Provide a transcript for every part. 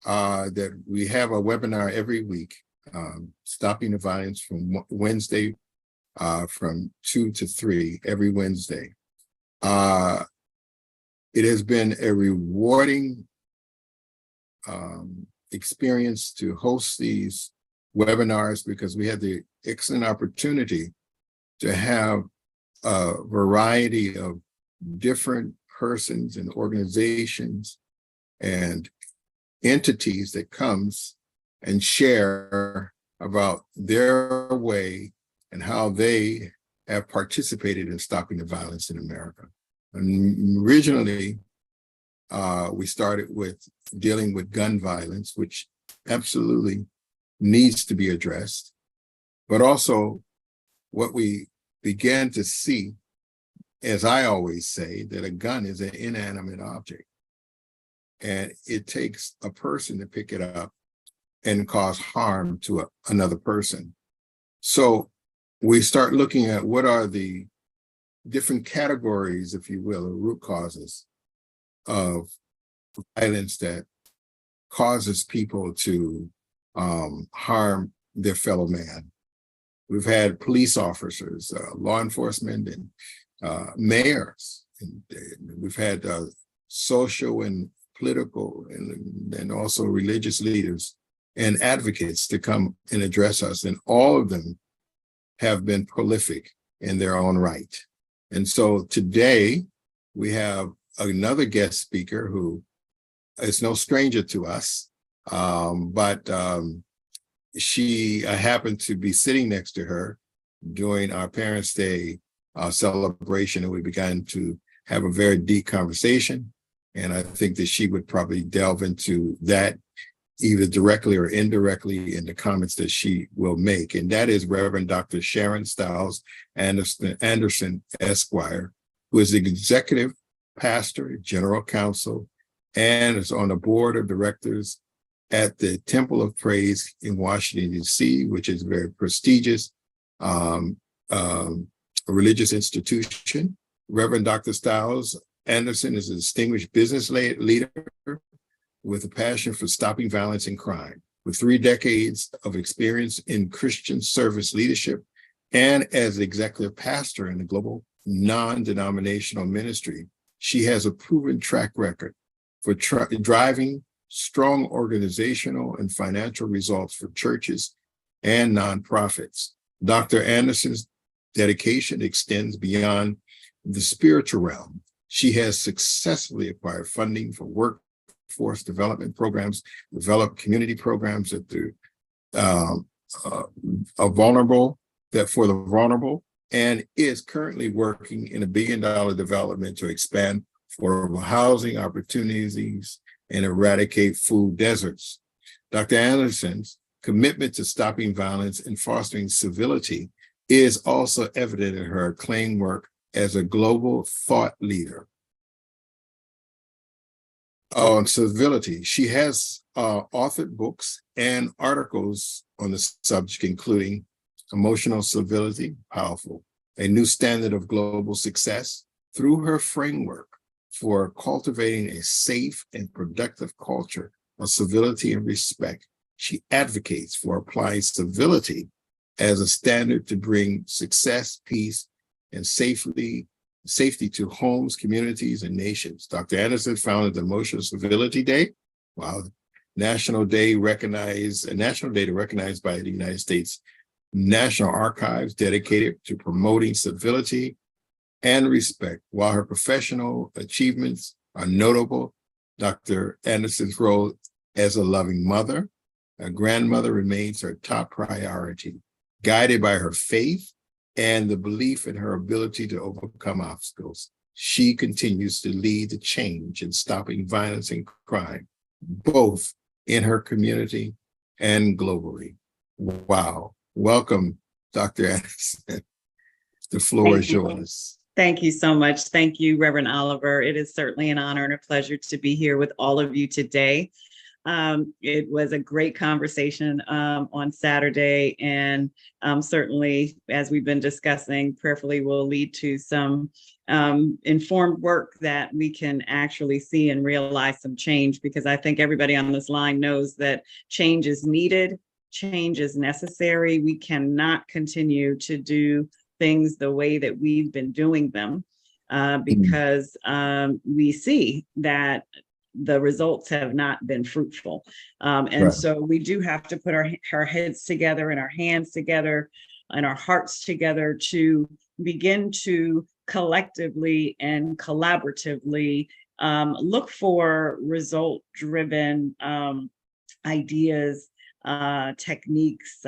that we have a webinar every week, Stopping the Violence, from Wednesday from 2 to 3 every Wednesday. It has been a rewarding experience to host these webinars because we had the excellent opportunity to have a variety of different persons and organizations and entities that comes and share about their way and how they have participated in stopping the violence in America. And originally, we started with dealing with gun violence, which absolutely needs to be addressed, but also what we began to see, as I always say, that a gun is an inanimate object. And it takes a person to pick it up and cause harm to another person. So we start looking at what are the different categories, if you will, or root causes of violence that causes people to harm their fellow man. We've had police officers, law enforcement, and mayors. And we've had social and political and also religious leaders and advocates to come and address us. And all of them have been prolific in their own right. And so today we have another guest speaker who is no stranger to us, but I happened to be sitting next to her during our Parents' Day celebration, and we began to have a very deep conversation. And I think that she would probably delve into that either directly or indirectly in the comments that she will make. And that is Reverend Dr. Sharon Stiles Anderson, Esquire, who is the executive pastor, general counsel, and is on the board of directors at the Temple of Praise in Washington, D.C., which is a very prestigious religious institution. Reverend Dr. Stiles Anderson is a distinguished business leader with a passion for stopping violence and crime. With 3 decades of experience in Christian service leadership and as executive pastor in the global non-denominational ministry, she has a proven track record for driving strong organizational and financial results for churches and nonprofits. Dr. Anderson's dedication extends beyond the spiritual realm. She has successfully acquired funding for workforce development programs, developed community programs that are vulnerable, that for the vulnerable, and is currently working in $1 billion development to expand affordable housing opportunities and eradicate food deserts. Dr. Anderson's commitment to stopping violence and fostering civility is also evident in her acclaimed work as a global thought leader on civility. She has authored books and articles on the subject, including Emotional Civility, Powerful, a New Standard of Global Success. Through her framework for cultivating a safe and productive culture of civility and respect, she advocates for applying civility as a standard to bring success, peace, and safety to homes, communities, and nations. Dr. Anderson founded the Emotional Civility Day, national day recognized by the United States National Archives, dedicated to promoting civility and respect. While her professional achievements are notable, Dr. Anderson's role as a loving mother, a grandmother remains her top priority. Guided by her faith and the belief in her ability to overcome obstacles, she continues to lead the change in stopping violence and crime, both in her community and globally. Wow. Welcome, Dr. Anderson. The floor is yours. Thank you so much. Thank you, Reverend Oliver. It is certainly an honor and a pleasure to be here with all of you today. It was a great conversation on Saturday, and certainly, as we've been discussing, prayerfully will lead to some informed work that we can actually see and realize some change, because I think everybody on this line knows that change is needed, change is necessary. We cannot continue to do things the way that we've been doing them, because we see that the results have not been fruitful. And Right. so we do have to put our heads together and our hands together and our hearts together to begin to collectively and collaboratively look for result-driven ideas, techniques,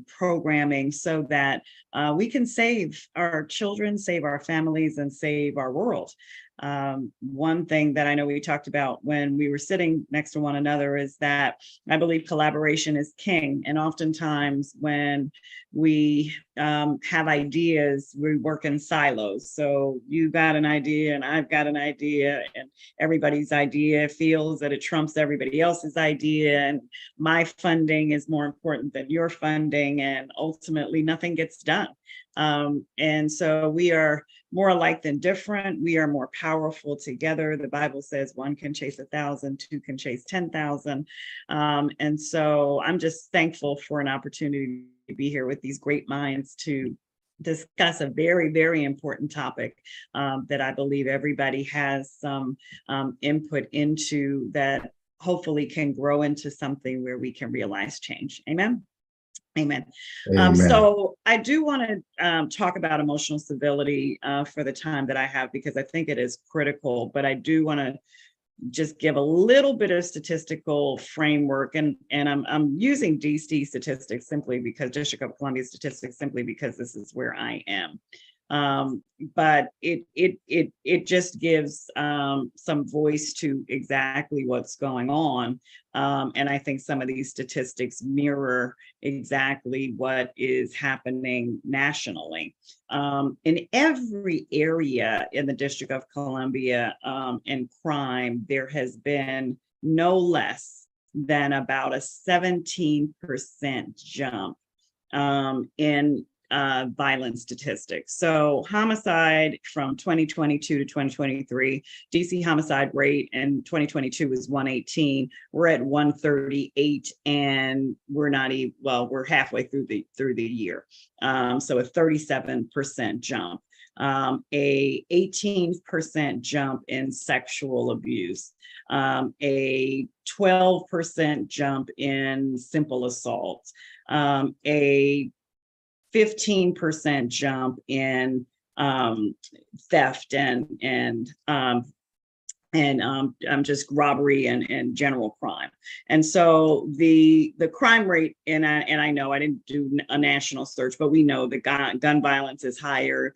programming, so that we can save our children, save our families, and save our world. One thing that I know we talked about when we were sitting next to one another is that I believe collaboration is king. And oftentimes when we have ideas, we work in silos. So you got an idea and I've got an idea, and everybody's idea feels that it trumps everybody else's idea. And my funding is more important than your funding. And ultimately nothing gets done. And so we are more alike than different. We are more powerful together. The Bible says one can chase 1,000, two can chase 10,000. And so I'm just thankful for an opportunity to be here with these great minds to discuss a very, very important topic that I believe everybody has some input into, that hopefully can grow into something where we can realize change. Amen. Amen. Amen. So I do want to talk about emotional civility for the time that I have, because I think it is critical, but I do want to just give a little bit of statistical framework, and I'm using DC statistics simply because District of Columbia statistics, simply because this is where I am. But it just gives some voice to exactly what's going on. And I think some of these statistics mirror exactly what is happening nationally. In every area in the District of Columbia in crime, there has been no less than about a 17% jump in violence statistics. So homicide from 2022 to 2023, DC homicide rate in 2022 was 118. We're at 138, and we're not even, well, we're halfway through the year. So a 37% jump. A 18% jump in sexual abuse, a 12% jump in simple assault, a 15% jump in theft and just robbery and general crime. And so the crime rate, and I know I didn't do a national search, but we know the gun violence is higher,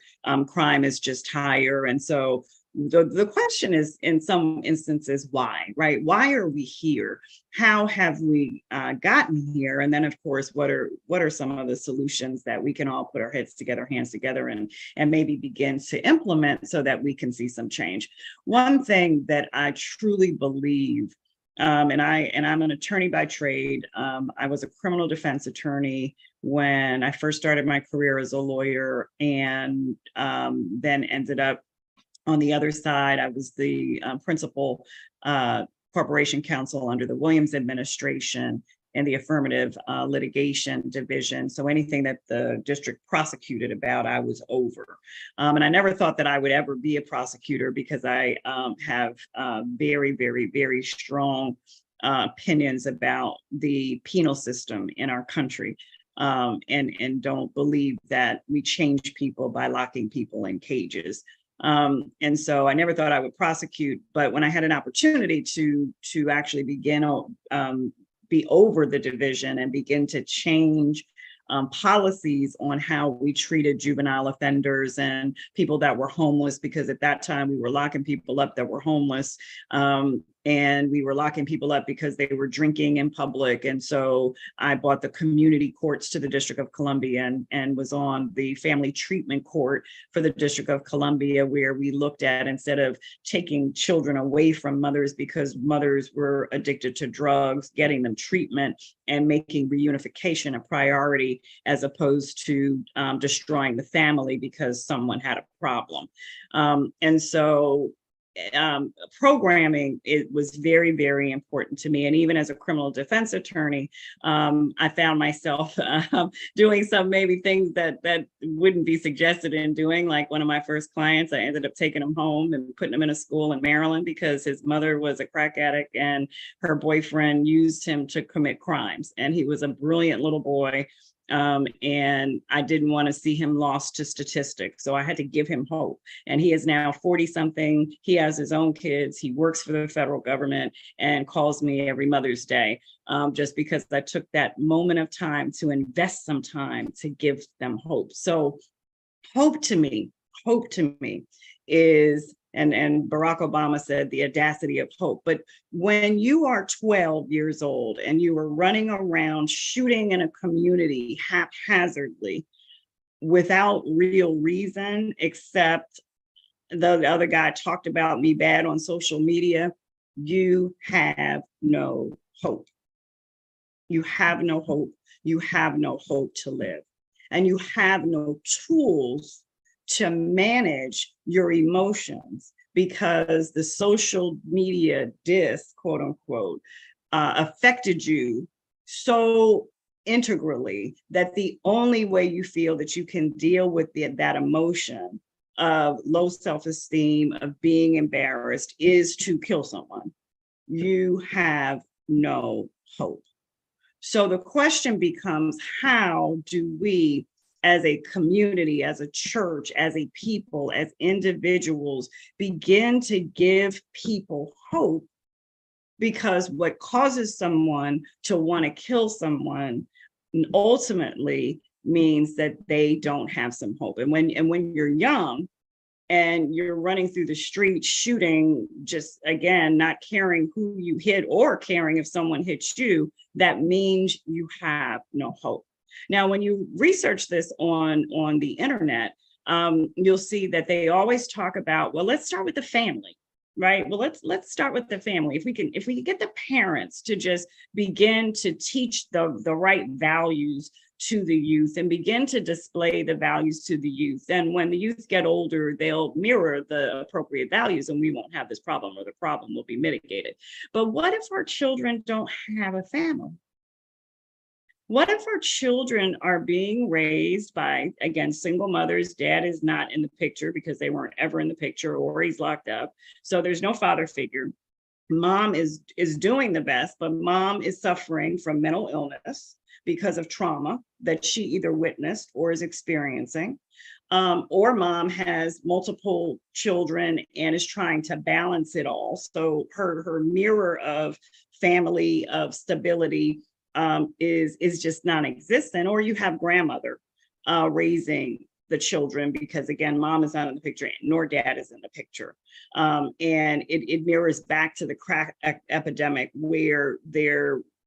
crime is just higher. And so the question is, in some instances, why, right? Why are we here? How have we gotten here? And then, of course, what are some of the solutions that we can all put our heads together, hands together, and maybe begin to implement so that we can see some change? One thing that I truly believe, and I'm an attorney by trade. I was a criminal defense attorney when I first started my career as a lawyer, and then ended up on the other side. I was the principal corporation counsel under the Williams administration in the affirmative litigation division. So anything that the district prosecuted about, I was over. And I never thought that I would ever be a prosecutor, because I have very, very, very strong opinions about the penal system in our country. And don't believe that we change people by locking people in cages. And so I never thought I would prosecute, but when I had an opportunity to actually begin be over the division and begin to change policies on how we treated juvenile offenders and people that were homeless, because at that time we were locking people up that were homeless, and we were locking people up because they were drinking in public. And so I brought the community courts to the District of Columbia and was on the family treatment court for the District of Columbia, where we looked at, instead of taking children away from mothers because mothers were addicted to drugs, getting them treatment and making reunification a priority, as opposed to destroying the family because someone had a problem. And so programming, it was very, very important to me. And even as a criminal defense attorney, I found myself doing some maybe things that wouldn't be suggested in doing. Like one of my first clients, I ended up taking him home and putting him in a school in Maryland because his mother was a crack addict and her boyfriend used him to commit crimes. And he was a brilliant little boy. And I didn't want to see him lost to statistics. So I had to give him hope. And he is now 40 something. He has his own kids. He works for the federal government and calls me every Mother's Day, just because I took that moment of time to invest some time to give them hope. So hope to me is, and Barack Obama said, the audacity of hope. But when you are 12 years old and you are running around shooting in a community haphazardly without real reason, except the other guy talked about me bad on social media, you have no hope. You have no hope. You have no hope to live. And you have no tools to manage your emotions, because the social media disc, quote unquote, affected you so integrally that the only way you feel that you can deal with that emotion of low self-esteem, of being embarrassed, is to kill someone. You have no hope. So the question becomes, how do we, as a community, as a church, as a people, as individuals, begin to give people hope? Because what causes someone to want to kill someone ultimately means that they don't have some hope. And when you're young and you're running through the street shooting, just again, not caring who you hit or caring if someone hits you, that means you have no hope. Now, when you research this on the internet, you'll see that they always talk about, well, let's start with the family, right? Well, let's start with the family. If we can get the parents to just begin to teach the right values to the youth and begin to display the values to the youth, then when the youth get older, they'll mirror the appropriate values and we won't have this problem, or the problem will be mitigated. But what if our children don't have a family? What if our children are being raised by, again, single mothers? Dad is not in the picture because they weren't ever in the picture, or he's locked up. So there's no father figure. Mom is doing the best, but mom is suffering from mental illness because of trauma that she either witnessed or is experiencing. Or mom has multiple children and is trying to balance it all. So her mirror of family, of stability, is just non-existent. Or you have grandmother raising the children, because again, mom is not in the picture, nor dad is in the picture. And it mirrors back to the crack epidemic, where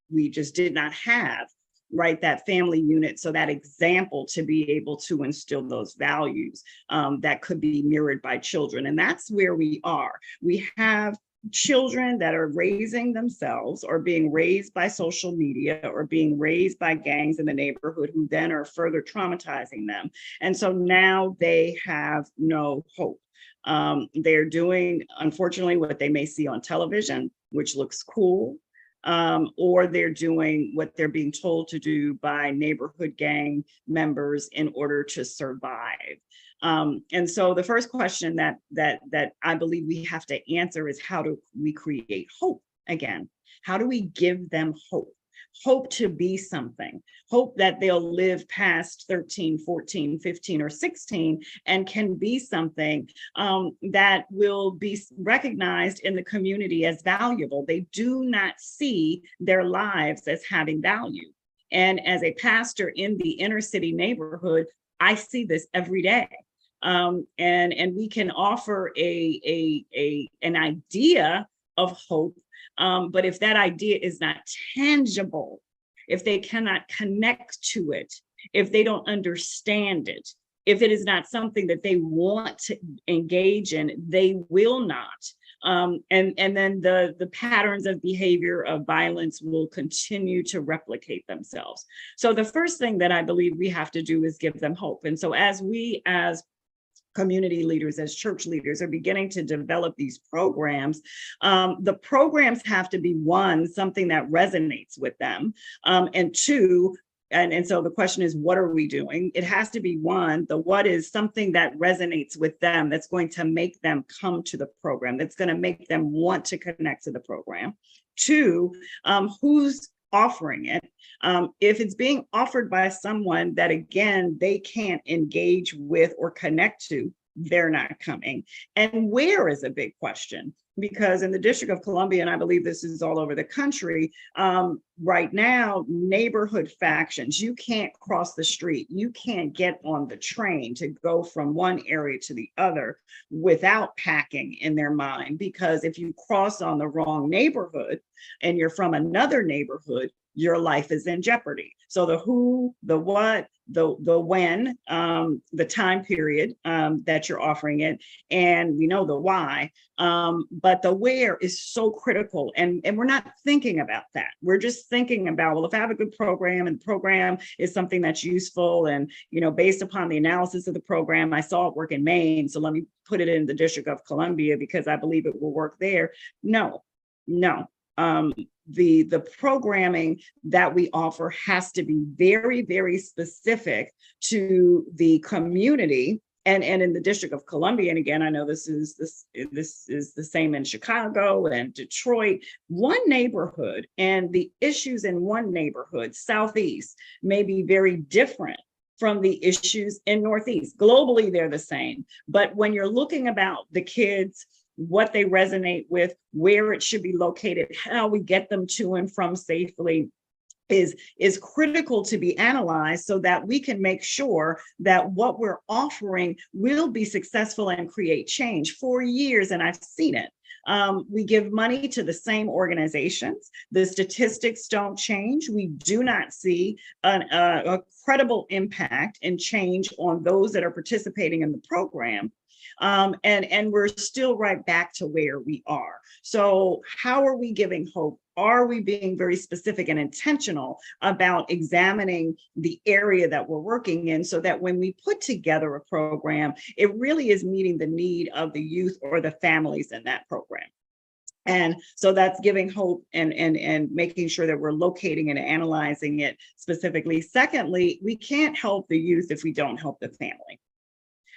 we just did not have, right, that family unit. So that example to be able to instill those values that could be mirrored by children. And that's where we are. We have children that are raising themselves, or being raised by social media, or being raised by gangs in the neighborhood, who then are further traumatizing them. And so now they have no hope. They're doing, unfortunately, what they may see on television, which looks cool, or they're doing what they're being told to do by neighborhood gang members in order to survive. And so the first question that I believe we have to answer is, how do we create hope again? How do we give them hope? Hope to be something, hope that they'll live past 13, 14, 15, or 16 and can be something that will be recognized in the community as valuable. They do not see their lives as having value. And as a pastor in the inner city neighborhood, I see this every day. And we can offer an idea of hope, But if that idea is not tangible, if they cannot connect to it, if they don't understand it, if it is not something that they want to engage in, they will not. And then the patterns of behavior of violence will continue to replicate themselves. So the first thing that I believe we have to do is give them hope. And so as we, as community leaders, as church leaders, are beginning to develop these programs, the programs have to be, one, something that resonates with them, and two, and so the question is, what are we doing? It has to be, one, the what is something that resonates with them, that's going to make them come to the program, that's going to make them want to connect to the program. Two, who's offering it? If it's being offered by someone that, again, they can't engage with or connect to, they're not coming. And where is a big question, because in the District of Columbia, and I believe this is all over the country, right now, neighborhood factions, you can't cross the street, you can't get on the train to go from one area to the other without packing in their mind, because if you cross on the wrong neighborhood and you're from another neighborhood, your life is in jeopardy. So the who, the what, the when, the time period that you're offering it, and we know the why, but the where is so critical. And we're not thinking about that. We're just thinking about, well, if I have a good program and the program is something that's useful, and, you know, based upon the analysis of the program, I saw it work in Maine, so let me put it in the District of Columbia because I believe it will work there. No. The programming that we offer has to be very, very specific to the community. And in the District of Columbia, and again, I know this is the same in Chicago and Detroit, one neighborhood and the issues in one neighborhood, Southeast, may be very different from the issues in Northeast. Globally, they're the same. But when you're looking about the kids, what they resonate with, where it should be located, how we get them to and from safely, is critical to be analyzed, so that we can make sure that what we're offering will be successful and create change. For years, and I've seen it, we give money to the same organizations. The statistics don't change. We do not see a credible impact and change on those that are participating in the program. And we're still right back to where we are. So how are we giving hope? Are we being very specific and intentional about examining the area that we're working in, so that when we put together a program, it really is meeting the need of the youth or the families in that program? And so that's giving hope and making sure that we're locating and analyzing it specifically. Secondly, we can't help the youth if we don't help the family.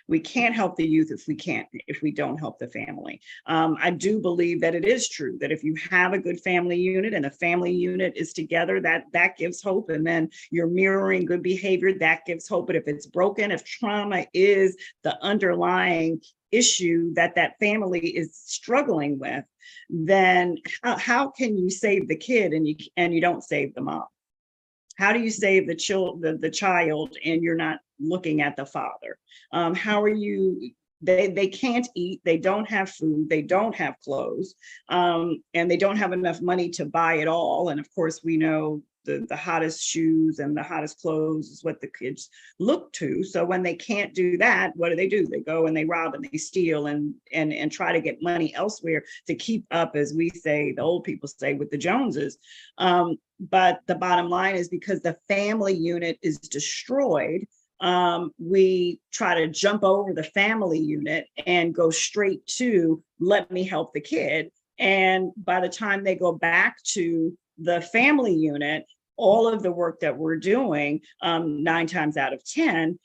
We can't help the youth if we don't help the family. I do believe that it is true that if you have a good family unit and a family unit is together, that gives hope. And then you're mirroring good behavior, that gives hope. But if it's broken, if trauma is the underlying issue that family is struggling with, then how can you save the kid and you don't save the mom? How do you save the child and you're not looking at the father? How are you? They can't eat, they don't have food, they don't have clothes, and they don't have enough money to buy it all. And of course, we know the hottest shoes and the hottest clothes is what the kids look to. So when they can't do that, what do? They go and they rob and they steal and try to get money elsewhere to keep up, as we say, the old people say, with the Joneses. But the bottom line is, because the family unit is destroyed, we try to jump over the family unit and go straight to, let me help the kid. And by the time they go back to the family unit, all of the work that we're doing, 9 times out of 10,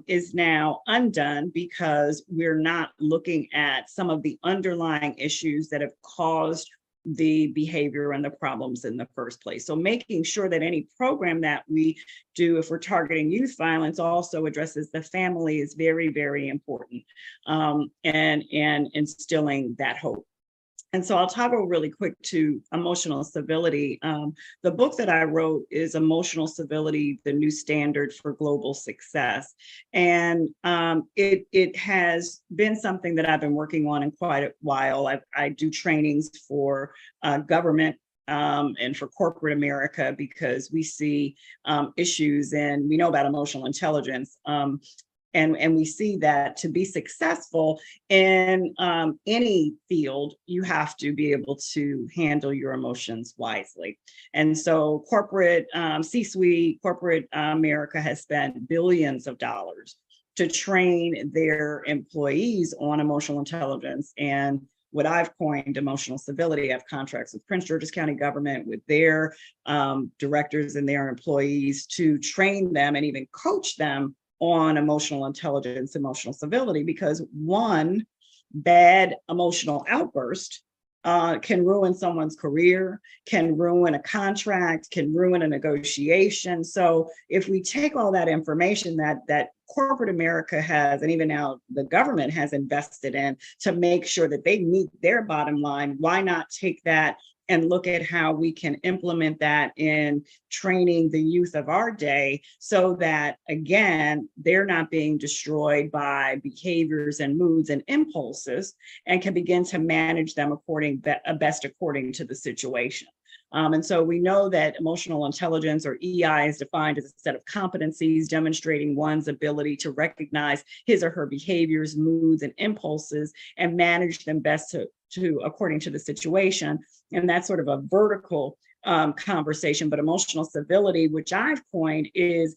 is now undone, because we're not looking at some of the underlying issues that have caused the behavior and the problems in the first place. So making sure that any program that we do, if we're targeting youth violence, also addresses the family is very, very important, and instilling that hope. And so I'll toggle really quick to emotional civility. The book that I wrote is Emotional Civility, the New Standard for Global Success. And it has been something that I've been working on in quite a while. I do trainings for government and for corporate America, because we see issues, and we know about emotional intelligence. And we see that to be successful in any field, you have to be able to handle your emotions wisely. And so corporate C-suite, corporate America has spent billions of dollars to train their employees on emotional intelligence and what I've coined emotional civility. I have contracts with Prince George's County government, with their directors and their employees, to train them and even coach them on emotional intelligence, emotional civility, because one bad emotional outburst can ruin someone's career, can ruin a contract, can ruin a negotiation. So if we take all that information that corporate America has, and even now the government has invested in to make sure that they meet their bottom line, why not take that and look at how we can implement that in training the youth of our day, so that, again, they're not being destroyed by behaviors and moods and impulses, and can begin to manage them best according to the situation. And so we know that emotional intelligence, or EI, is defined as a set of competencies demonstrating one's ability to recognize his or her behaviors, moods, and impulses, and manage them best to according to the situation. And that's sort of a vertical conversation. But emotional civility, which I've coined, is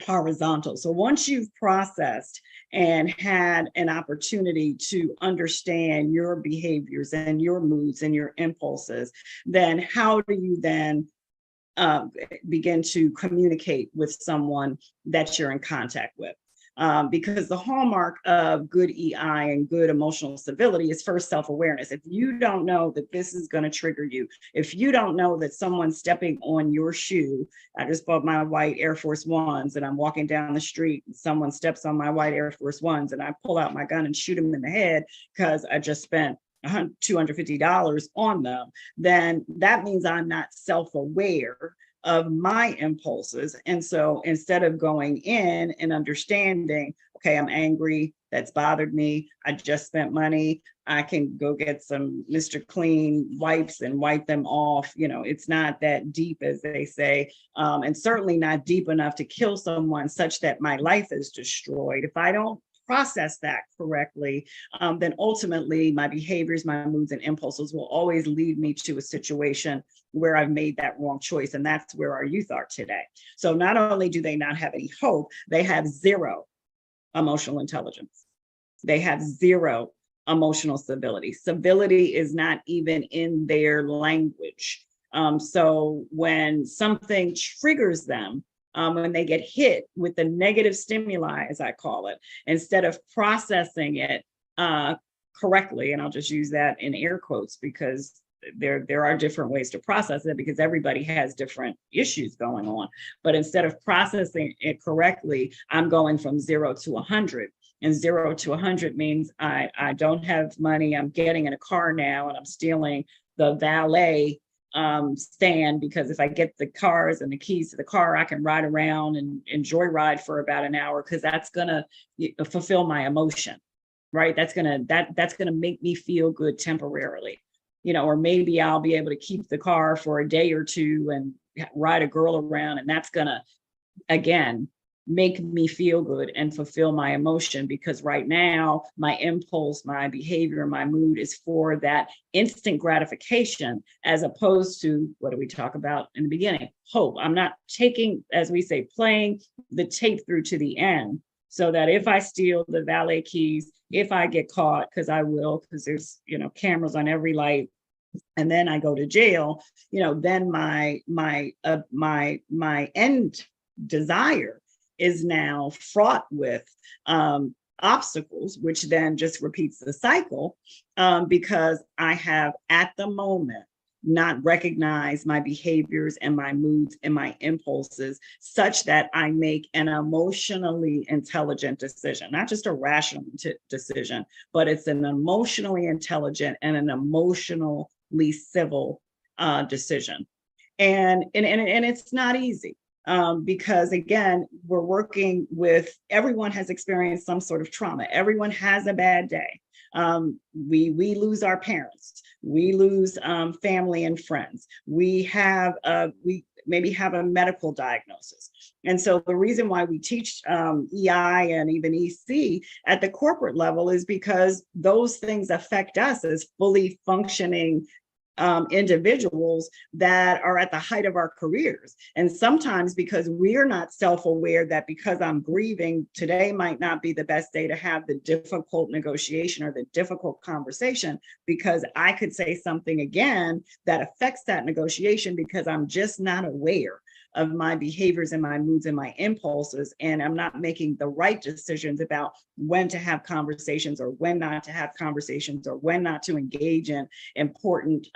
horizontal. So once you've processed and had an opportunity to understand your behaviors and your moods and your impulses, then how do you then begin to communicate with someone that you're in contact with? Because the hallmark of good EI and good emotional civility is first self-awareness. If you don't know that this is going to trigger you, if you don't know that someone's stepping on your shoe, I just bought my white Air Force Ones and I'm walking down the street and someone steps on my white Air Force Ones and I pull out my gun and shoot him in the head because I just spent $250 on them, then that means I'm not self-aware of my impulses. And so instead of going in and understanding, okay, I'm angry, that's bothered me, I just spent money, I can go get some Mr. Clean wipes and wipe them off. It's not that deep, as they say, and certainly not deep enough to kill someone such that my life is destroyed. If I don't process that correctly, then ultimately my behaviors, my moods, and impulses will always lead me to a situation where I've made that wrong choice. And that's where our youth are today. So not only do they not have any hope, they have zero emotional intelligence. They have zero emotional civility. Civility is not even in their language. So when something triggers them, when they get hit with the negative stimuli, as I call it, instead of processing it correctly, and I'll just use that in air quotes because there are different ways to process it, because everybody has different issues going on. But instead of processing it correctly, I'm going from 0 to 100. And 0 to 100 means I don't have money. I'm getting in a car now and I'm stealing the valet stand, because if I get the cars and the keys to the car, I can ride around and joyride for about an hour, because that's gonna fulfill my emotion, right? That's gonna make me feel good temporarily, or maybe I'll be able to keep the car for a day or two and ride a girl around, and that's gonna, again, make me feel good and fulfill my emotion, because right now my impulse, my behavior, my mood is for that instant gratification, as opposed to, what do we talk about in the beginning? Hope. I'm not taking, as we say, playing the tape through to the end, so that if I steal the valet keys, if I get caught, because I will, because there's cameras on every light, and then I go to jail, then my end desire is now fraught with obstacles, which then just repeats the cycle, because I have at the moment not recognize my behaviors and my moods and my impulses such that I make an emotionally intelligent decision, not just a rational decision, but it's an emotionally intelligent and an emotionally civil decision. And it's not easy. Because again, we're working with, everyone has experienced some sort of trauma. Everyone has a bad day. We lose our parents. We lose family and friends. We maybe have a medical diagnosis. And so the reason why we teach EI and even EC at the corporate level is because those things affect us as fully functioning individuals that are at the height of our careers. And sometimes because we're not self-aware that because I'm grieving, today might not be the best day to have the difficult negotiation or the difficult conversation, because I could say something again that affects that negotiation because I'm just not aware of my behaviors and my moods and my impulses, and I'm not making the right decisions about when to have conversations or when not to have conversations or when not to engage in important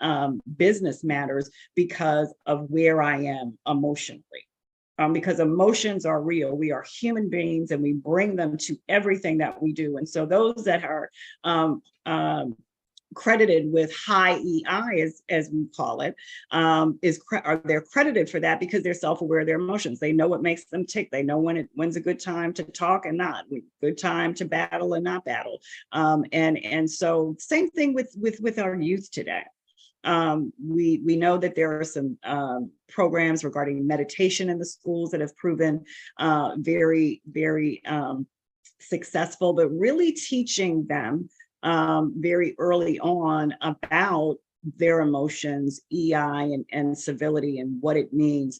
business matters because of where I am emotionally. Because emotions are real. We are human beings and we bring them to everything that we do. And so those that are credited with high EI, as we call it, they're credited for that because they're self-aware of their emotions. They know what makes them tick. They know when's a good time to talk and not, good time to battle and not battle. And so same thing with our youth today. We know that there are some programs regarding meditation in the schools that have proven very, very successful, but really teaching them very early on about their emotions, EI and civility and what it means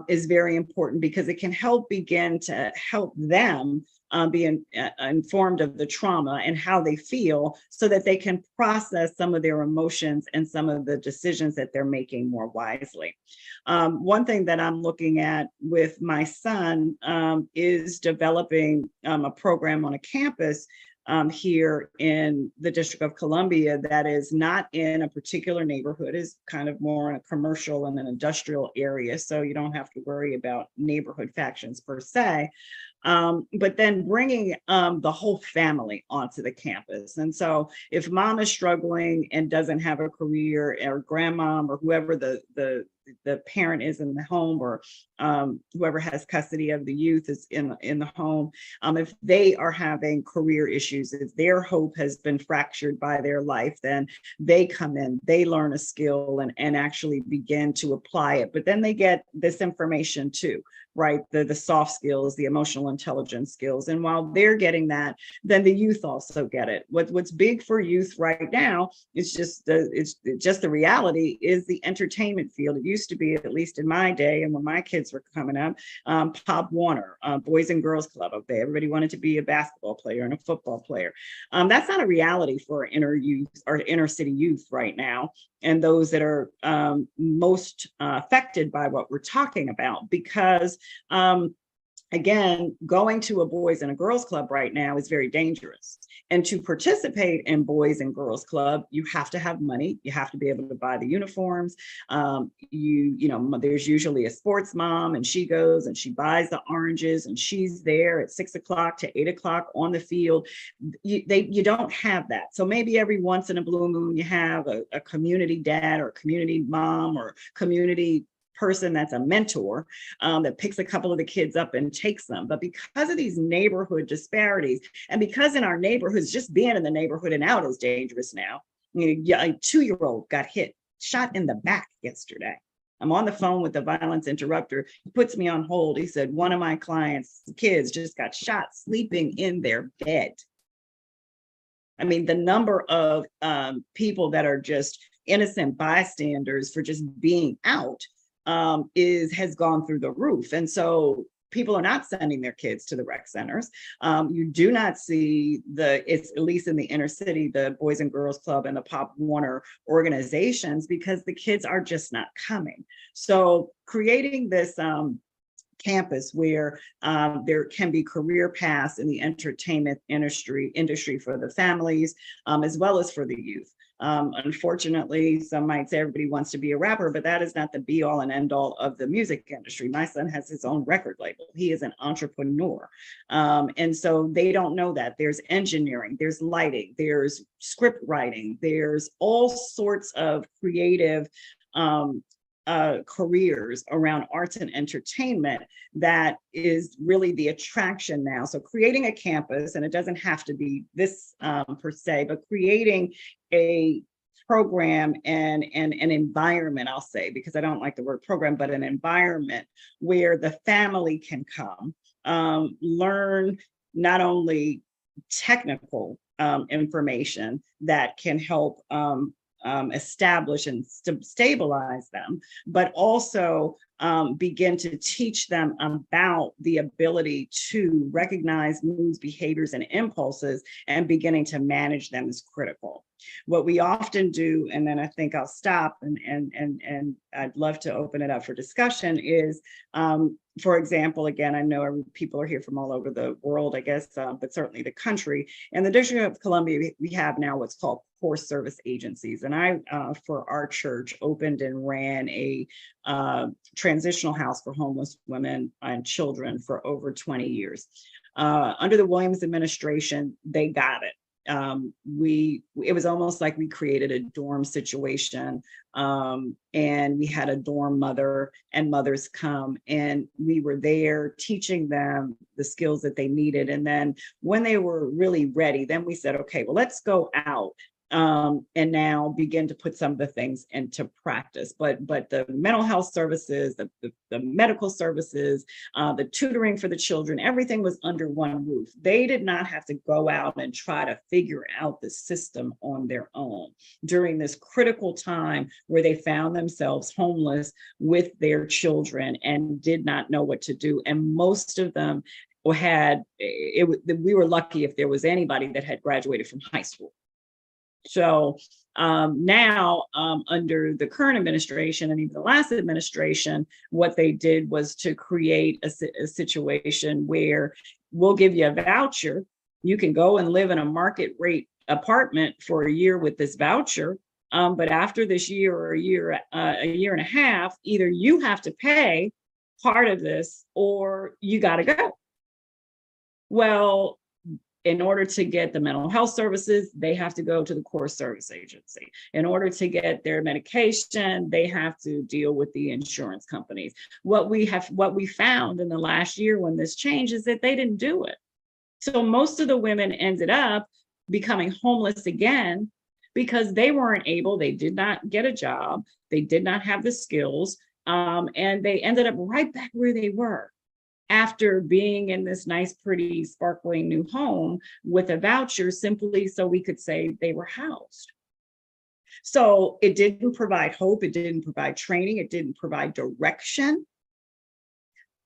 is very important, because it can help begin to help them be informed of the trauma and how they feel so that they can process some of their emotions and some of the decisions that they're making more wisely. One thing that I'm looking at with my son is developing a program on a campus here in the District of Columbia that is not in a particular neighborhood, is kind of more in a commercial and an industrial area. So you don't have to worry about neighborhood factions per se. But then bringing the whole family onto the campus. And so if mom is struggling and doesn't have a career, or grandmom or whoever the parent is in the home, or whoever has custody of the youth is in the home, if they are having career issues, if their hope has been fractured by their life, then they come in, they learn a skill and actually begin to apply it. But then they get this information too, right? The soft skills, the emotional intelligence skills. And while they're getting that, then the youth also get it. What's big for youth right now is just the reality is the entertainment field. It used to be, at least in my day and when my kids were coming up, Pop Warner, Boys and Girls Club. Okay, everybody wanted to be a basketball player and a football player. That's not a reality for inner youth or inner city youth right now, and those that are most affected by what we're talking about, because again, going to a Boys and a Girls Club right now is very dangerous. And to participate in Boys and Girls Club, you have to have money. You have to be able to buy the uniforms. You know, there's usually a sports mom, and she goes and she buys the oranges, and she's there at 6 o'clock to 8 o'clock on the field. You don't have that. So maybe every once in a blue moon, you have a community dad or community mom or community person that's a mentor that picks a couple of the kids up and takes them. But because of these neighborhood disparities, and because in our neighborhoods, just being in the neighborhood and out is dangerous now. You know, a 2-year-old got shot in the back yesterday. I'm on the phone with the violence interrupter. He puts me on hold. He said, one of my clients' kids just got shot sleeping in their bed. I mean, the number of people that are just innocent bystanders for just being out has gone through the roof. And so people are not sending their kids to the rec centers. You do not see it's at least in the inner city, the Boys and Girls Club and the Pop Warner organizations, because the kids are just not coming. So creating this campus where there can be career paths in the entertainment industry for the families, as well as for the youth. Unfortunately, some might say everybody wants to be a rapper, but that is not the be all and end all of the music industry. My son has his own record label. He is an entrepreneur. And so they don't know that. There's engineering, there's lighting, there's script writing, there's all sorts of creative careers around arts and entertainment that is really the attraction now. So creating a campus, and it doesn't have to be this per se, but creating a program and an environment, I'll say, because I don't like the word program, but an environment where the family can come, learn not only technical information that can help establish and stabilize them, but also begin to teach them about the ability to recognize moods, behaviors, and impulses, and beginning to manage them is critical. What we often do, and then I think I'll stop and I'd love to open it up for discussion, is for example, again, I know people are here from all over the world, I guess, but certainly the country. In the District of Columbia, we have now what's called core service agencies. And I, for our church, opened and ran a transitional house for homeless women and children for over 20 years. Under the Williams administration, they got it. It was almost like we created a dorm situation, and we had a dorm mother and mothers come, and we were there teaching them the skills that they needed. And then when they were really ready, then we said, okay, well, let's go out and now begin to put some of the things into practice. But the mental health services, the medical services, the tutoring for the children, everything was under one roof. They did not have to go out and try to figure out the system on their own during this critical time where they found themselves homeless with their children and did not know what to do. And most of them we were lucky if there was anybody that had graduated from high school. So now under the current administration and even the last administration, what they did was to create a situation where we'll give you a voucher. You can go and live in a market rate apartment for a year with this voucher. But after this year or a year and a half, either you have to pay part of this or you got to go. Well, in order to get the mental health services, they have to go to the core service agency. In order to get their medication, they have to deal with the insurance companies. What we found in the last year when this changed is that they didn't do it. So most of the women ended up becoming homeless again because they did not get a job, they did not have the skills, and they ended up right back where they were, after being in this nice, pretty, sparkling new home with a voucher simply so we could say they were housed. So it didn't provide hope, it didn't provide training, it didn't provide direction.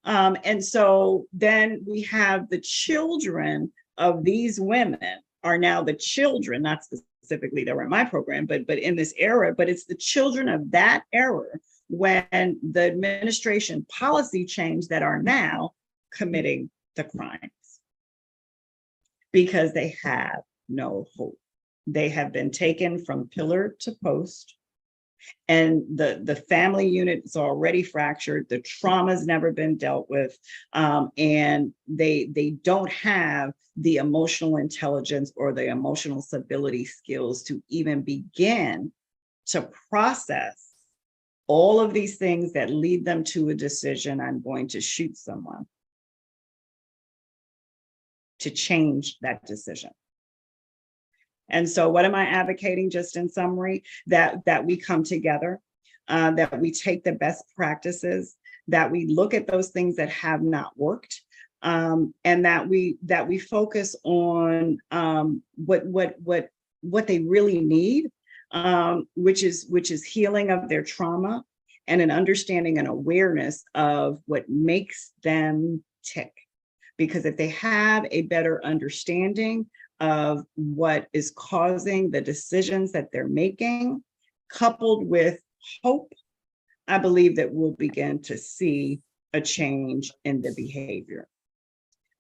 And so then we have the children of these women are now the children, not specifically that were in my program, but in this era, but it's the children of that era when the administration policy change that are now committing the crimes because they have no hope. They have been taken from pillar to post, and the family unit is already fractured. The trauma's never been dealt with, and they don't have the emotional intelligence or the emotional stability skills to even begin to process all of these things that lead them to a decision, I'm going to shoot someone, to change that decision. And so what am I advocating, just in summary? That we come together, that we take the best practices, that we look at those things that have not worked, and that we focus on what they really need, which is healing of their trauma and an understanding and awareness of what makes them tick. Because if they have a better understanding of what is causing the decisions that they're making, coupled with hope, I believe that we'll begin to see a change in the behavior.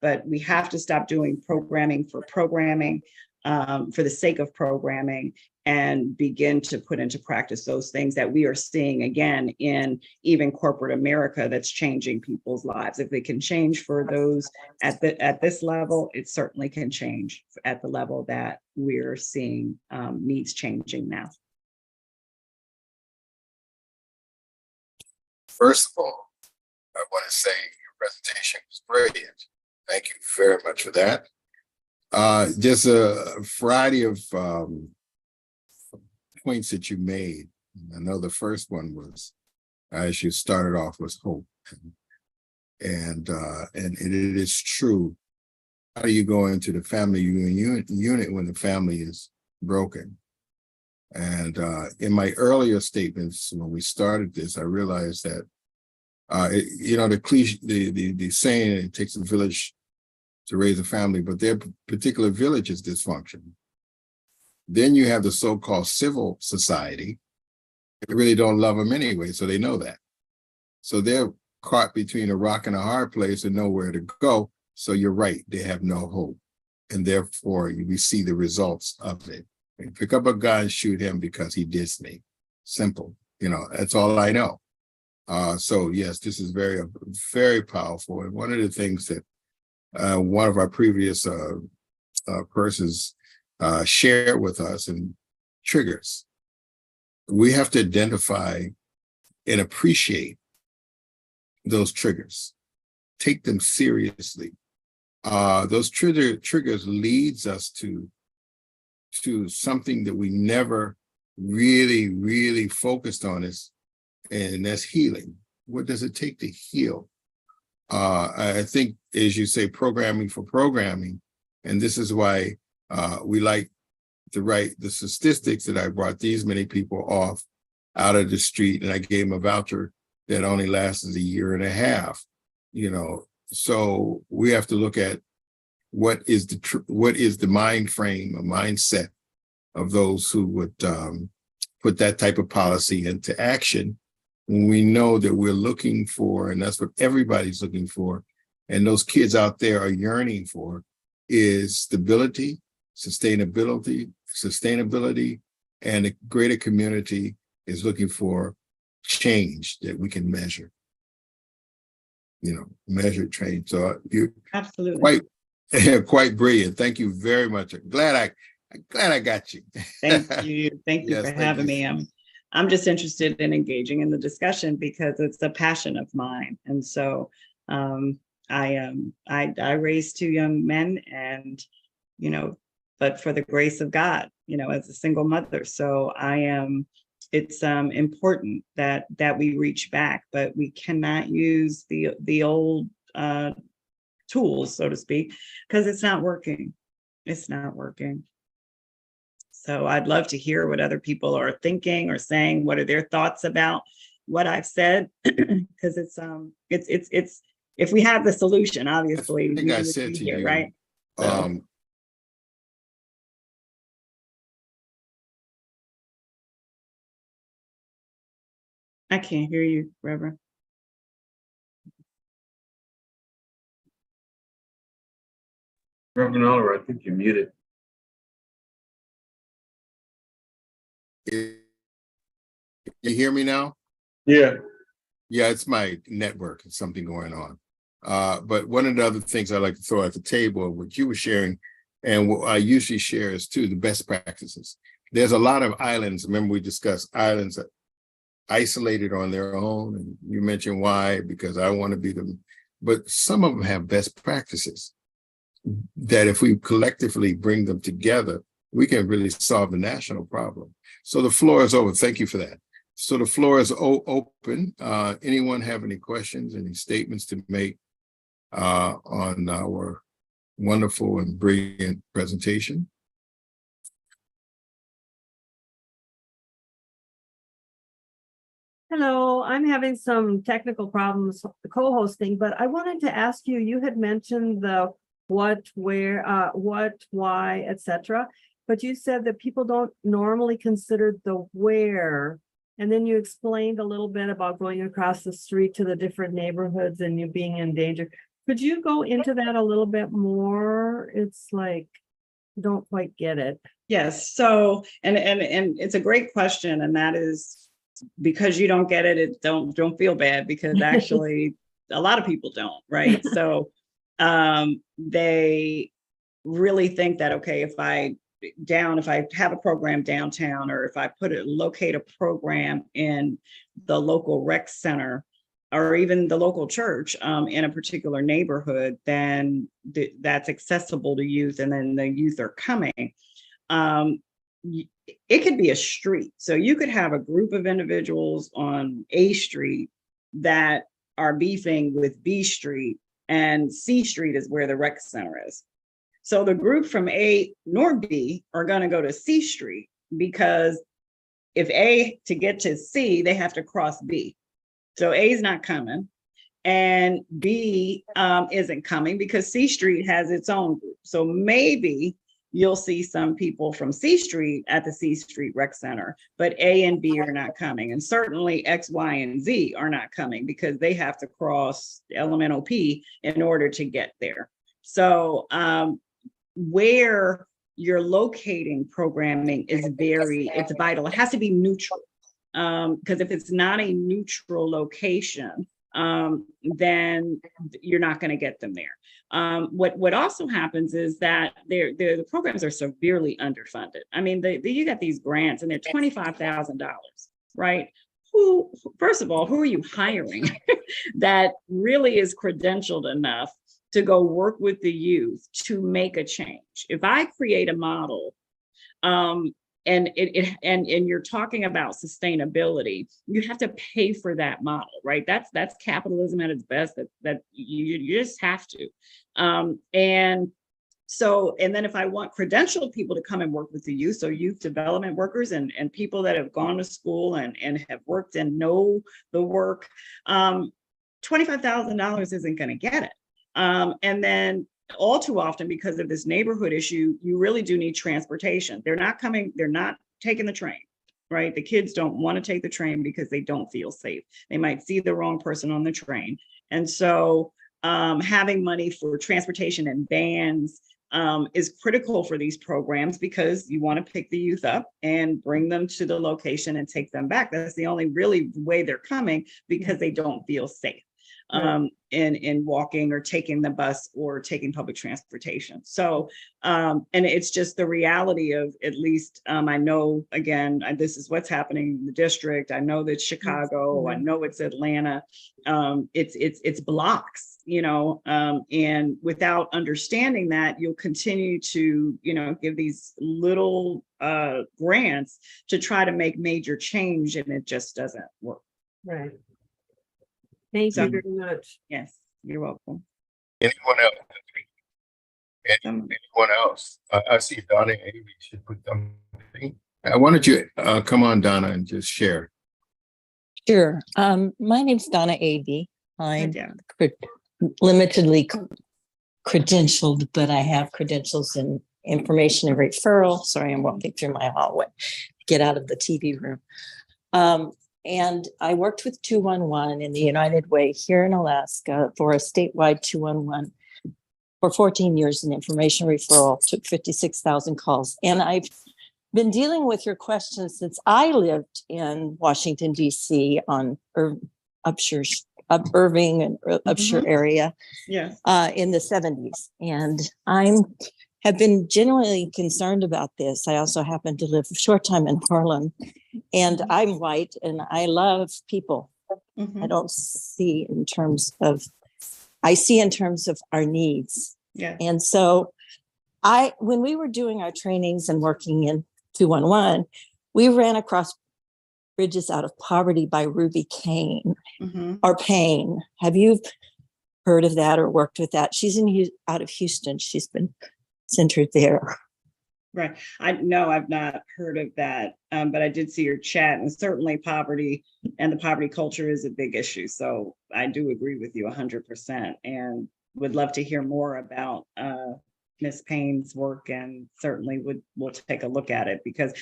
But we have to stop doing programming for programming. for the sake of programming, and begin to put into practice those things that we are seeing again in even corporate America that's changing people's lives. If it can change for those at this level, it certainly can change at the level that we're seeing needs changing now. First of all, I want to say your presentation was brilliant. Thank you very much for that. Just a variety of points that you made. I know the first one was, as you started off, was hope, and it is true. How do you go into the family unit when the family is broken? And in my earlier statements, when we started this, I realized that the cliche, the saying, it takes a village to raise a family, but their particular village is dysfunctional. Then you have the so-called civil society. They really don't love them anyway, so they know that. So they're caught between a rock and a hard place and nowhere to go. So you're right, they have no hope. And therefore, we see the results of it. You pick up a gun and shoot him because he dissed me. Simple. That's all I know. So yes, this is very, very powerful. And one of the things that one of our previous persons shared with us, and triggers. We have to identify and appreciate those triggers. Take them seriously. Those triggers leads us to something that we never really focused on, and that's healing. What does it take to heal? I think, as you say, programming for programming, and this is why we like to write the statistics that I brought these many people off out of the street, and I gave them a voucher that only lasts a year and a half. So we have to look at what is the mind frame, a mindset of those who would put that type of policy into action, when we know that we're looking for, and that's what everybody's looking for, and those kids out there are yearning for, is stability, sustainability, and a greater community is looking for change that we can measure. Measure change. So you're absolutely quite brilliant. Thank you very much. I'm glad I got you. Thank you. Thank you Yes, for having me. I'm just interested in engaging in the discussion because it's a passion of mine. And so I raised two young men, and but for the grace of God, as a single mother. So it's important that we reach back, but we cannot use the old tools, so to speak, because it's not working. It's not working. So I'd love to hear what other people are thinking or saying. What are their thoughts about what I've said? Because it's if we have the solution, obviously, I think I would said be to here, you, right? So, I can't hear you, Reverend. Reverend Oliver, I think you're muted. You hear me now? Yeah. Yeah, it's my network. It's something going on. But one of the other things I like to throw at the table, what you were sharing, and what I usually share is too, the best practices. There's a lot of islands. Remember, we discussed islands that isolated on their own, and you mentioned why, because I want to be them. But some of them have best practices that if we collectively bring them together, we can really solve the national problem. So the floor is open. Thank you for that. So the floor is open. Anyone have any questions, any statements to make on our wonderful and brilliant presentation? Hello, I'm having some technical problems co-hosting, but I wanted to ask you, you had mentioned the what, where, what, why, etc. But you said that people don't normally consider the where. And then you explained a little bit about going across the street to the different neighborhoods and you being in danger. Could you go into that a little bit more? It's like, don't quite get it. Yes. So, and it's a great question, and that is because you don't get it. Don't feel bad, because actually a lot of people don't, right? So, they really think that, okay, if I have a program downtown, or if I locate a program in the local rec center, or even the local church in a particular neighborhood, then that's accessible to youth, and then the youth are coming. It could be a street. So you could have a group of individuals on A Street that are beefing with B Street, and C Street is where the rec center is. So the group from A nor B are going to go to C Street, because if A, to get to C, they have to cross B. So A is not coming, and B isn't coming because C Street has its own group. So maybe you'll see some people from C Street at the C Street Rec Center, but A and B are not coming. And certainly X, Y, and Z are not coming, because they have to cross LMNOP in order to get there. So where you're locating programming is it's vital. It has to be neutral. Because if it's not a neutral location, then you're not going to get them there. What also happens is that the programs are severely underfunded. I mean, you got these grants and they're $25,000, right? First of all, who are you hiring that really is credentialed enough to go work with the youth to make a change? If I create a model, and you're talking about sustainability, you have to pay for that model, right? That's capitalism at its best. That you just have to. And then if I want credentialed people to come and work with the youth, so youth development workers and people that have gone to school and have worked and know the work, $25,000 isn't going to get it. And then all too often, because of this neighborhood issue, you really do need transportation. They're not taking the train, right? The kids don't want to take the train because they don't feel safe. They might see the wrong person on the train. And so having money for transportation and vans is critical for these programs, because you want to pick the youth up and bring them to the location and take them back. That's the only really way they're coming, because they don't feel safe in walking or taking the bus or taking public transportation. So, and it's just the reality of, at least I know, again, this is what's happening in the district. I know that Chicago, I know it's Atlanta. It's blocks, and without understanding that, you'll continue to, give these little grants to try to make major change, and it just doesn't work. Right. Thank you very much. Yes, you're welcome. Anyone else? Anyone else? I see Donna Avey should put something. Why don't you come on, Donna, and just share? Sure. My name's Donna Avey. I'm Yeah. limitedly credentialed, but I have credentials in information and referral. Sorry, I'm walking through my hallway to get out of the TV room. And I worked with 211 in the United Way here in Alaska for a statewide 211 for 14 years in information referral, took 56,000 calls. And I've been dealing with your questions since I lived in Washington, D.C. on Irving and Upshur area in the 70s. And have been genuinely concerned about this. I also happen to live a short time in Harlem, and I'm white and I love people. I don't see in terms of, I see in terms of our needs. Yeah. And so when we were doing our trainings and working in 211, we ran across Bridges Out of Poverty by Ruby Kane or Payne. Have you heard of that or worked with that? She's out of Houston. She's been centered there. Right. I've not heard of that, but I did see your chat, and certainly poverty and the poverty culture is a big issue. So I do agree with you 100%, and would love to hear more about Ms. Payne's work and certainly we'll take a look at it because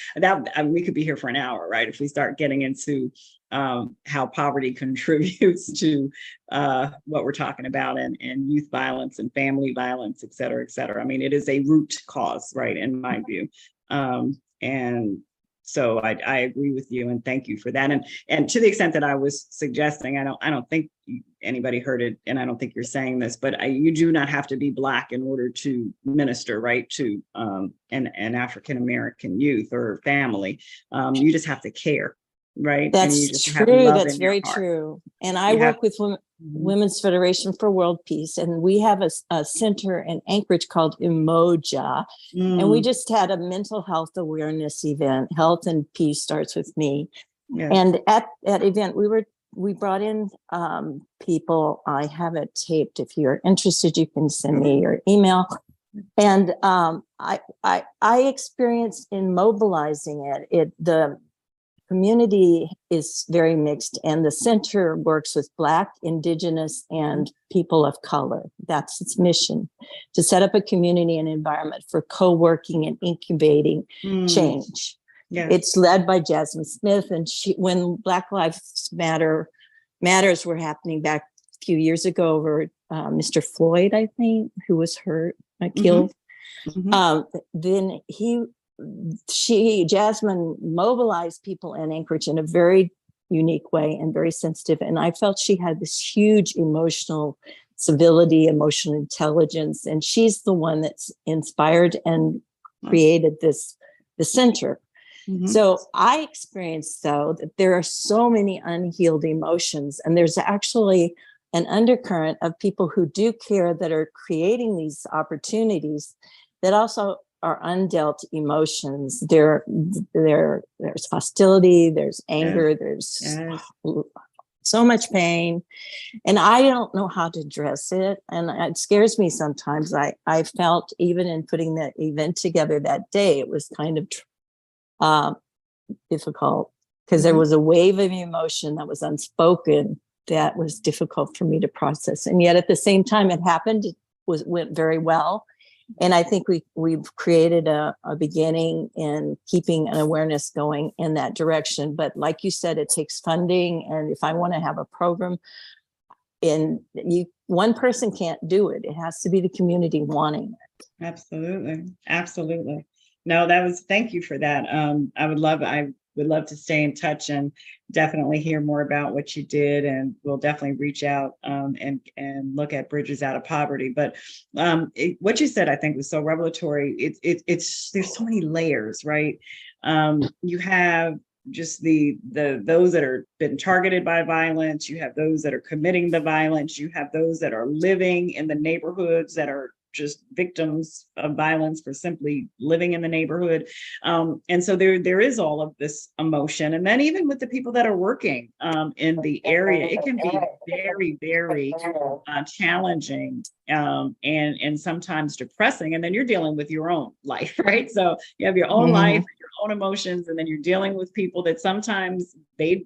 we could be here for an hour, right? If we start getting into how poverty contributes to what we're talking about and youth violence and family violence, et cetera, et cetera. I mean, it is a root cause, right, in my view. And so I agree with you and thank you for that. And to the extent that I was suggesting, I don't think anybody heard it, and I don't think you're saying this, but you do not have to be Black in order to minister, right, to an African-American youth or family. You just have to care, right? And you That's just have true. love That's in your very heart. true. And I You have- work with Women's Federation for World Peace, and we have a center in Anchorage called Umoja. And we Mm, just had a mental health awareness event. Health and peace starts with me. yes. And at that event, we brought in people. I have it taped. If you're interested, you can send me your email. And I experienced in mobilizing the community is very mixed, and the center works with Black, Indigenous, and people of color. That's its mission, to set up a community and environment for co-working and incubating Mm, change. yes. It's led by Jasmine Smith, and when Black Lives Matters were happening back a few years ago over Mr. Floyd, I think, who was hurt, killed. Mhm. Then Jasmine mobilized people in Anchorage in a very unique way and very sensitive. And I felt she had this huge emotional civility, emotional intelligence. And she's the one that's inspired and created the center. Mhm. So I experienced, though, that there are so many unhealed emotions, and there's actually an undercurrent of people who do care that are creating these opportunities that also are undealt emotions. There's hostility, there's anger, there's Yes. so much pain, and I don't know how to address it. And it scares me sometimes. I felt, even in putting that event together that day, it was kind of difficult because there Mhm. was a wave of emotion that was unspoken that was difficult for me to process. And yet at the same time it happened, went very well. And I think we've created a beginning in keeping an awareness going in that direction. But like you said, it takes funding. And if I want to have a program, one person can't do it. It has to be the community wanting it. Absolutely. Absolutely. No, thank you for that. I would love to stay in touch and definitely hear more about what you did. And we'll definitely reach out and look at Bridges Out of Poverty. But what you said, I think, was so revelatory. There's so many layers, right? You have just those that are been targeted by violence. You have those that are committing the violence. You have those that are living in the neighborhoods that are just victims of violence for simply living in the neighborhood. And so there is all of this emotion. And then even with the people that are working in the area, it can be very, very challenging and sometimes depressing. And then you're dealing with your own life, right? So you have your own life, your own emotions, and then you're dealing with people that sometimes they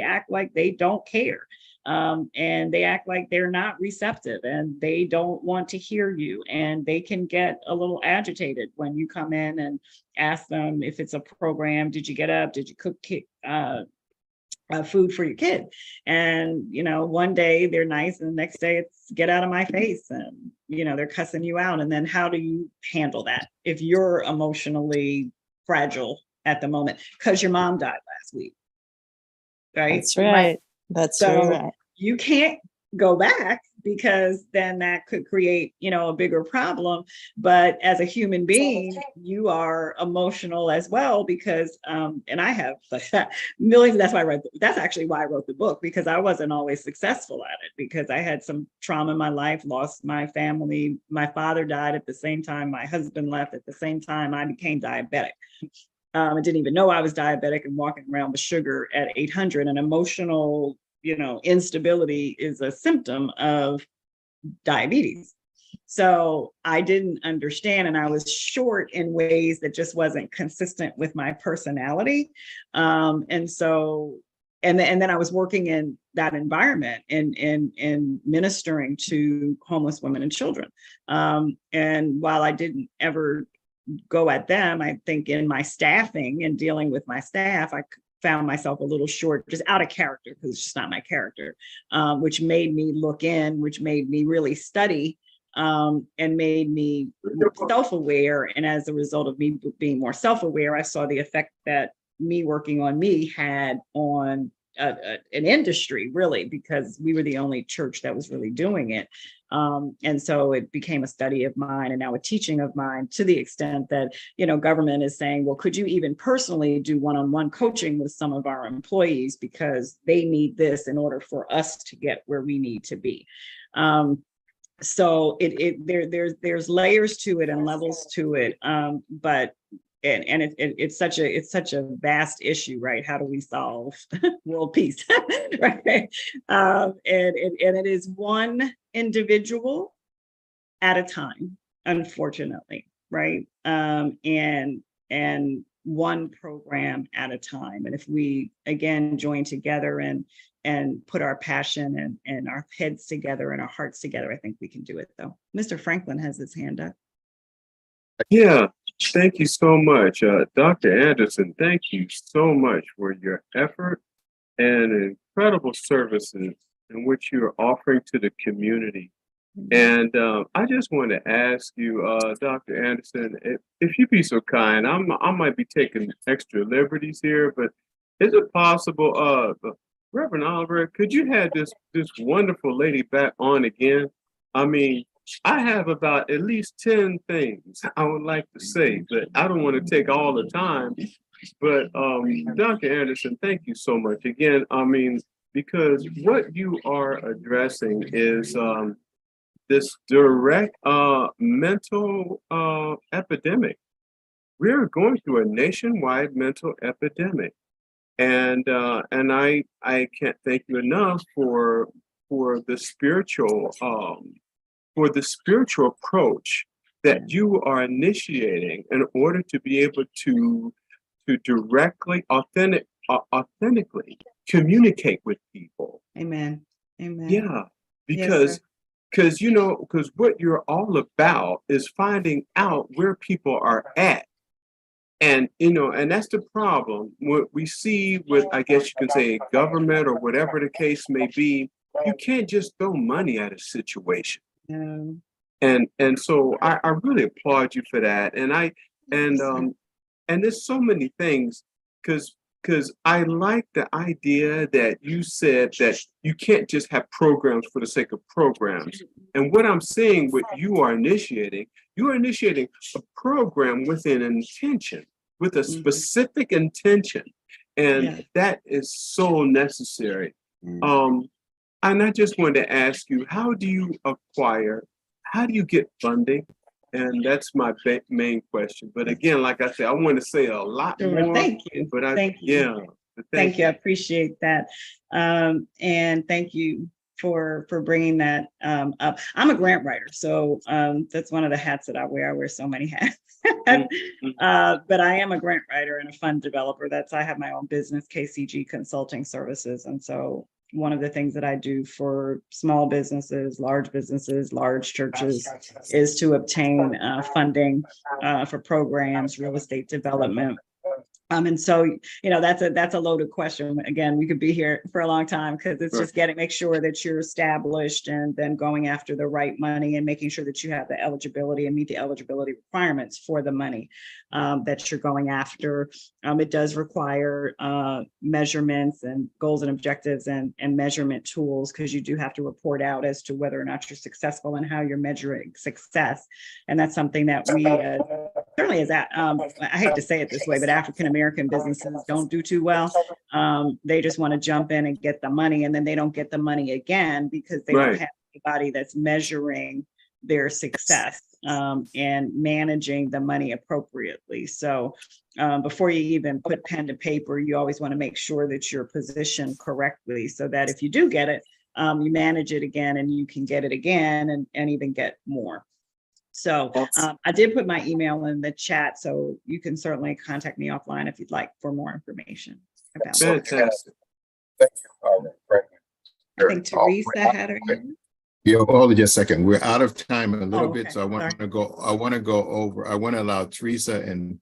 act like they don't care. And they act like they're not receptive and they don't want to hear you. And they can get a little agitated when you come in and ask them if it's a program. Did you get up? Did you cook food for your kid? And, one day they're nice and the next day it's get out of my face, and, they're cussing you out. And then how do you handle that if you're emotionally fragile at the moment because your mom died last week? Right? That's right. That's So right. you can't go back because then that could create, a bigger problem. But as a human being, you are emotional as well because, and I have millions. That's actually why I wrote the book, because I wasn't always successful at it because I had some trauma in my life, lost my family. My father died at the same time. My husband left at the same time. I became diabetic. I didn't even know I was diabetic and walking around with sugar at 800. And emotional, instability is a symptom of diabetes. So I didn't understand, and I was short in ways that just wasn't consistent with my personality. And so and then I was working in that environment and ministering to homeless women and children. And while I didn't ever go at them, I think in my staffing and dealing with my staff, I found myself a little short, just out of character, because it's just not my character, which made me look in, which made me really study, and made me self-aware. And as a result of me being more self-aware, I saw the effect that me working on me had on an industry, really, because we were the only church that was really doing it. And so it became a study of mine and now a teaching of mine, to the extent that, government is saying, well, could you even personally do one-on-one coaching with some of our employees, because they need this in order for us to get where we need to be. So there's layers to it and levels to it. But it's such a vast issue, right? How do we solve world peace, right? And it is one individual at a time, unfortunately, right? And one program at a time. And if we again join together and put our passion and our heads together and our hearts together, I think we can do it. Though Mr. Franklin has his hand up. Yeah, thank you so much. Dr. Anderson, thank you so much for your effort and incredible services in which you're offering to the community. And I just want to ask you, Dr. Anderson, if you'd be so kind, I might be taking extra liberties here, but is it possible, Reverend Oliver, could you have this wonderful lady back on again? I mean, I have about at least 10 things I would like to say, but I don't want to take all the time. But Dr. Anderson, thank you so much again. I mean, because what you are addressing is this direct mental epidemic. We're going through a nationwide mental epidemic, and I can't thank you enough for the spiritual approach that you are initiating in order to be able to directly, authentically communicate with people. Amen. Amen. Yeah, Yes, because what you're all about is finding out where people are at. And and that's the problem. What we see with, I guess you can say, government or whatever the case may be, you can't just throw money at a situation. And so I really applaud you for that. And there's so many things, because I like the idea that you said that you can't just have programs for the sake of programs. And what I'm seeing, what you are initiating a program with an intention, with a specific intention. And that is so necessary. And I just wanted to ask you, how do you get funding? And that's my main question. But again, like I said, I want to say a lot more. Thank you. But thank you. Yeah. Thank you. I appreciate that. And thank you for bringing that up. I'm a grant writer, so that's one of the hats that I wear. I wear so many hats. But I am a grant writer and a fund developer. I have my own business, KCG Consulting Services. And so one of the things that I do for small businesses, large churches, is to obtain funding for programs, real estate development. And so, that's a loaded question. Again, we could be here for a long time, because it's just make sure that you're established, and then going after the right money and making sure that you have the eligibility and meet the eligibility requirements for the money that you're going after. It does require measurements and goals and objectives and measurement tools, because you do have to report out as to whether or not you're successful and how you're measuring success. And that's something that we certainly is that. I hate to say it this way, but African-American businesses don't do too well. They just want to jump in and get the money, and then they don't get the money again because they don't have anybody that's measuring their success and managing the money appropriately. So before you even put pen to paper, you always want to make sure that you're positioned correctly, so that if you do get it, you manage it again and you can get it again and even get more. So I did put my email in the chat, so you can certainly contact me offline if you'd like for more information about it. Fantastic. Thank you, Franklin. I think Teresa had her hand. Yeah, hold on just a second. We're out of time a little Oh, bit, okay. so I want Sorry. to go, I want to allow Teresa and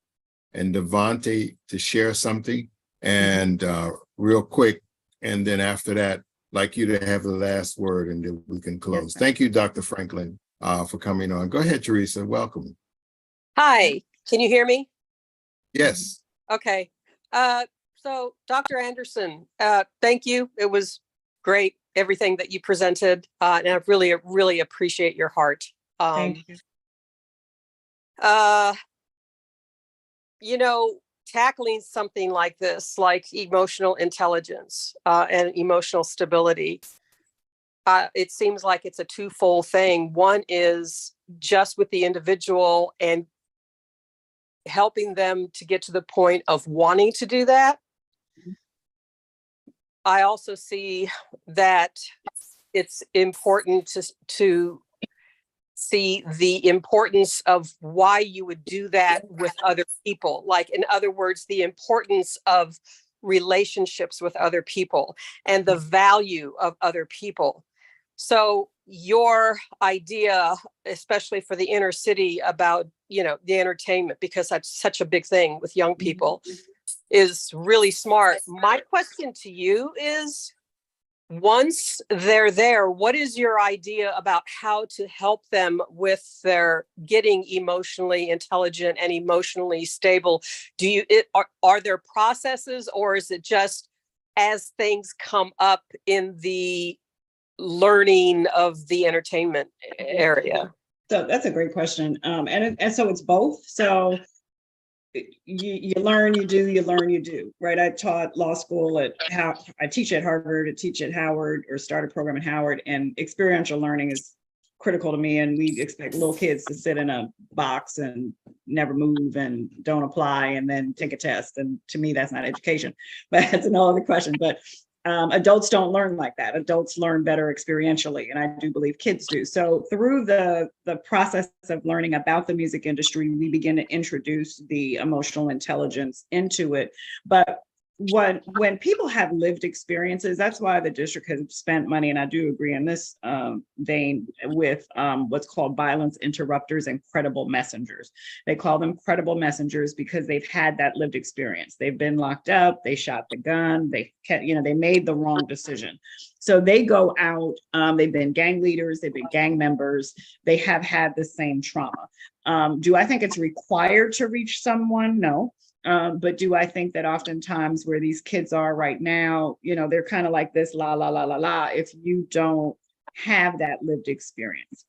Devontae to share something and real quick. And then after that, like you to have the last word and then we can close. ma'am. Thank you, Dr. Franklin, for coming on. Go ahead, Teresa. Welcome. Hi, can you hear me? Yes. Okay. So Dr. Anderson, thank you. It was great, everything that you presented. And I really, really appreciate your heart. Thank you. You know, tackling something like this, like emotional intelligence and emotional stability, it seems like it's a twofold thing. One is just with the individual and helping them to get to the point of wanting to do that. I also see that it's important to see the importance of why you would do that with other people. Like, in other words, the importance of relationships with other people and the value of other people. So your idea, especially for the inner city, about, you know, the entertainment, because that's such a big thing with young people, is really smart. My question to you is, once they're there, what is your idea about how to help them with their getting emotionally intelligent and emotionally stable? Are there processes, or is it just as things come up in the learning of the entertainment area? So that's a great question. And so it's both. So you learn, you do, you learn, you do, right? I taught law school I teach at Harvard, I teach at Howard, or start a program at Howard, and experiential learning is critical to me. And we expect little kids to sit in a box and never move and don't apply and then take a test. And to me, that's not education, but that's another question. But adults don't learn like that. Adults learn better experientially, and I do believe kids do. So through the process of learning about the music industry, we begin to introduce the emotional intelligence into it. But when people have lived experiences, that's why the district has spent money, and I do agree in this vein with what's called violence interrupters and credible messengers. They call them credible messengers because they've had that lived experience. They've been locked up, they shot the gun, they made the wrong decision. So they go out, they've been gang leaders, they've been gang members, they have had the same trauma. Do I think it's required to reach someone? No. But do I think that oftentimes where these kids are right now, they're kind of like this, la, la, la, la, la, if you don't have that lived experience.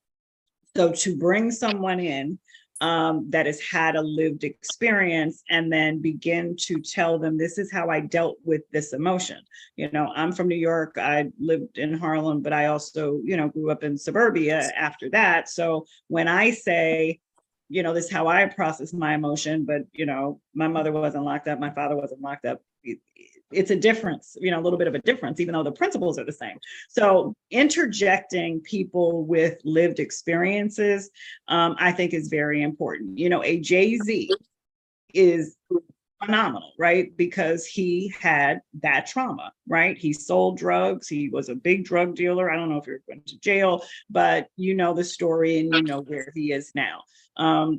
So to bring someone in that has had a lived experience and then begin to tell them, this is how I dealt with this emotion. I'm from New York, I lived in Harlem, but I also, grew up in suburbia after that. So when I say, this is how I process my emotion, but, my mother wasn't locked up, my father wasn't locked up. It's a difference, a little bit of a difference, even though the principles are the same. So interjecting people with lived experiences, I think is very important. A Jay-Z is phenomenal, right? Because he had that trauma, right? He sold drugs. He was a big drug dealer. I don't know if he went to jail, but you know the story and you know where he is now.